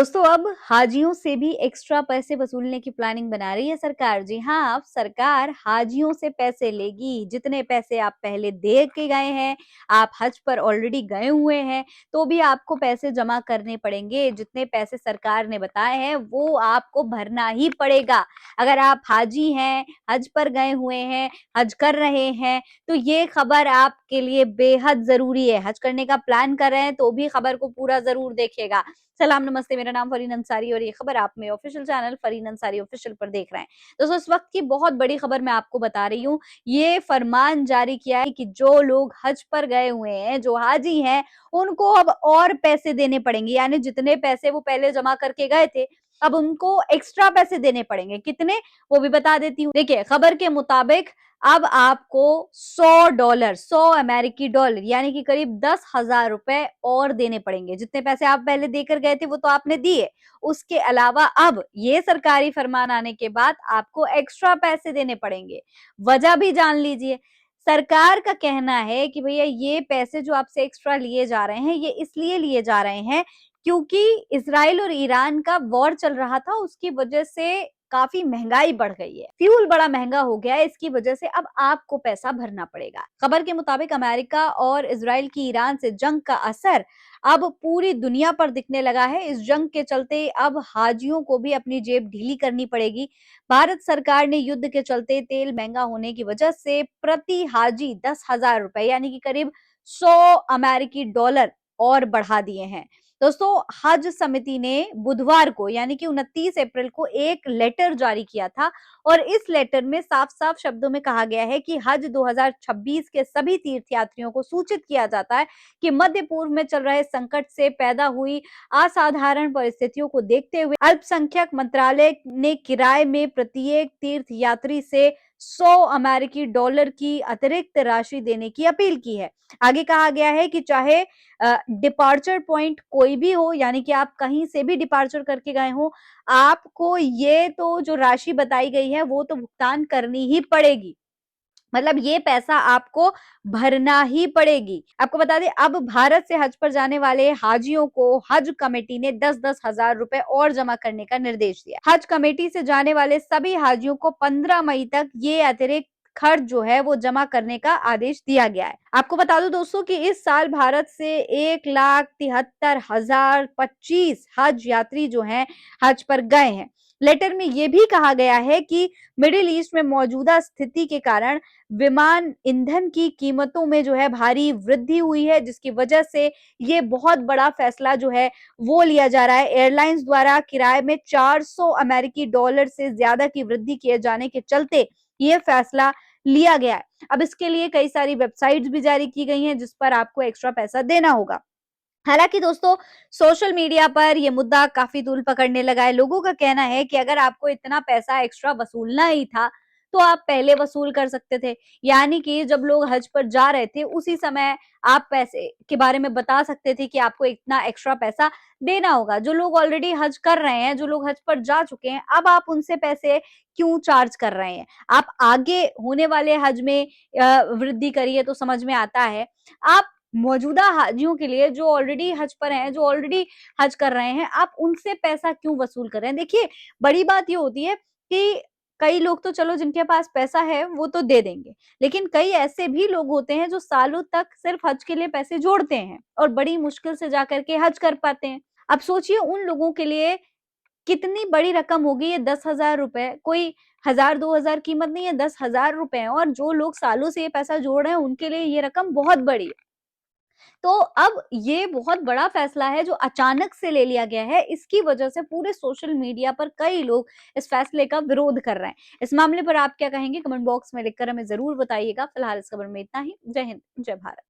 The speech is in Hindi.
दोस्तों अब हाजियों से भी एक्स्ट्रा पैसे वसूलने की प्लानिंग बना रही है सरकार। जी हाँ, अब सरकार हाजियों से पैसे लेगी। जितने पैसे आप पहले दे के गए हैं, आप हज पर ऑलरेडी गए हुए हैं, तो भी आपको पैसे जमा करने पड़ेंगे। जितने पैसे सरकार ने बताए हैं वो आपको भरना ही पड़ेगा। अगर आप हाजी हैं, हज पर गए हुए हैं, हज कर रहे हैं, तो ये खबर आपके लिए बेहद जरूरी है। हज करने का प्लान कर रहे हैं तो भी खबर को पूरा जरूर देखिएगा। सलाम नमस्ते, मेरा नाम फरीन अंसारी और ये खबर आप मेरे official channel Fareen Ansari official पर देख रहे हैं। दोस्तों इस वक्त की बहुत बड़ी खबर मैं आपको बता रही हूँ। ये फरमान जारी किया है कि जो लोग हज पर गए हुए हैं, जो हाजी हैं, उनको अब और पैसे देने पड़ेंगे। यानी जितने पैसे वो पहले जमा करके गए थे, अब उनको एक्स्ट्रा पैसे देने पड़ेंगे। कितने, वो भी बता देती हूँ। देखिए, खबर के मुताबिक अब आपको $100, 100 अमेरिकी डॉलर यानी कि करीब 10,000 रुपए और देने पड़ेंगे। जितने पैसे आप पहले देकर गए थे वो तो आपने दिए, उसके अलावा अब ये सरकारी फरमान आने के बाद आपको एक्स्ट्रा पैसे देने पड़ेंगे। वजह भी जान लीजिए। सरकार का कहना है कि भैया ये पैसे जो आपसे एक्स्ट्रा लिए जा रहे हैं, ये इसलिए लिए जा रहे हैं क्योंकि इजराइल और ईरान का वॉर चल रहा था, उसकी वजह से काफी महंगाई बढ़ गई है, फ्यूल बड़ा महंगा हो गया है, इसकी वजह से अब आपको पैसा भरना पड़ेगा। खबर के मुताबिक अमेरिका और इजराइल की ईरान से जंग का असर अब पूरी दुनिया पर दिखने लगा है। इस जंग के चलते अब हाजियों को भी अपनी जेब ढीली करनी पड़ेगी। भारत सरकार ने युद्ध के चलते तेल महंगा होने की वजह से प्रति हाजी 10,000 रुपए यानी कि करीब 100 अमेरिकी डॉलर और बढ़ा दिए हैं। दोस्तों हज समिति ने बुधवार को यानी कि 29 अप्रैल को एक लेटर जारी किया था और इस लेटर में साफ साफ शब्दों में कहा गया है कि हज 2026 के सभी तीर्थयात्रियों को सूचित किया जाता है कि मध्य पूर्व में चल रहे संकट से पैदा हुई असाधारण परिस्थितियों को देखते हुए अल्पसंख्यक मंत्रालय ने किराए में प्रत्येक तीर्थयात्री से 100 अमेरिकी डॉलर की अतिरिक्त राशि देने की अपील की है। आगे कहा गया है कि चाहे डिपार्चर पॉइंट कोई भी हो, यानी कि आप कहीं से भी डिपार्चर करके गए हो, आपको ये तो जो राशि बताई गई है वो तो भुगतान करनी ही पड़ेगी। मतलब ये पैसा आपको भरना ही पड़ेगी। आपको बता दें, अब भारत से हज पर जाने वाले हाजियों को हज कमेटी ने 10-10 हजार रुपए और जमा करने का निर्देश दिया। हज कमेटी से जाने वाले सभी हाजियों को 15 मई तक ये अतिरिक्त खर्च जो है वो जमा करने का आदेश दिया गया है। आपको बता दूं दोस्तों कि इस साल भारत से 1,73,025 हज यात्री जो हैं हज पर गए हैं। लेटर में यह भी कहा गया है कि मिडिल ईस्ट में मौजूदा स्थिति के कारण विमान ईंधन की कीमतों में जो है भारी वृद्धि हुई है, जिसकी वजह से ये बहुत बड़ा फैसला जो है वो लिया जा रहा है। एयरलाइंस द्वारा किराए में 400 अमेरिकी डॉलर से ज्यादा की वृद्धि किए जाने के चलते ये फैसला लिया गया है। अब इसके लिए कई सारी वेबसाइट्स भी जारी की गई हैं जिस पर आपको एक्स्ट्रा पैसा देना होगा। हालांकि दोस्तों सोशल मीडिया पर यह मुद्दा काफी तूल पकड़ने लगा है। लोगों का कहना है कि अगर आपको इतना पैसा एक्स्ट्रा वसूलना ही था तो आप पहले वसूल कर सकते थे। यानी कि जब लोग हज पर जा रहे थे उसी समय आप पैसे के बारे में बता सकते थे कि आपको इतना एक्स्ट्रा पैसा देना होगा। जो लोग ऑलरेडी हज कर रहे हैं, जो लोग हज पर जा चुके हैं, अब आप उनसे पैसे क्यों चार्ज कर रहे हैं? आप आगे होने वाले हज में वृद्धि करिए तो समझ में आता है। आप मौजूदा हाजियों के लिए जो ऑलरेडी हज पर हैं, जो ऑलरेडी हज कर रहे हैं, आप उनसे पैसा क्यों वसूल कर रहे हैं? देखिए, बड़ी बात ये होती है कि कई लोग तो चलो जिनके पास पैसा है वो तो दे देंगे, लेकिन कई ऐसे भी लोग होते हैं जो सालों तक सिर्फ हज के लिए पैसे जोड़ते हैं और बड़ी मुश्किल से जाकर के हज कर पाते हैं। अब सोचिए उन लोगों के लिए कितनी बड़ी रकम होगी ये 10,000 रुपए। कोई 1,000-2,000 कीमत नहीं है, 10,000 रुपए हैं और जो लोग सालों से ये पैसा जोड़ रहे हैं उनके लिए ये रकम बहुत बड़ी है। तो अब ये बहुत बड़ा फैसला है जो अचानक से ले लिया गया है। इसकी वजह से पूरे सोशल मीडिया पर कई लोग इस फैसले का विरोध कर रहे हैं। इस मामले पर आप क्या कहेंगे? कमेंट बॉक्स में लिखकर हमें जरूर बताइएगा। फिलहाल इस खबर में इतना ही। जय हिंद, जय भारत।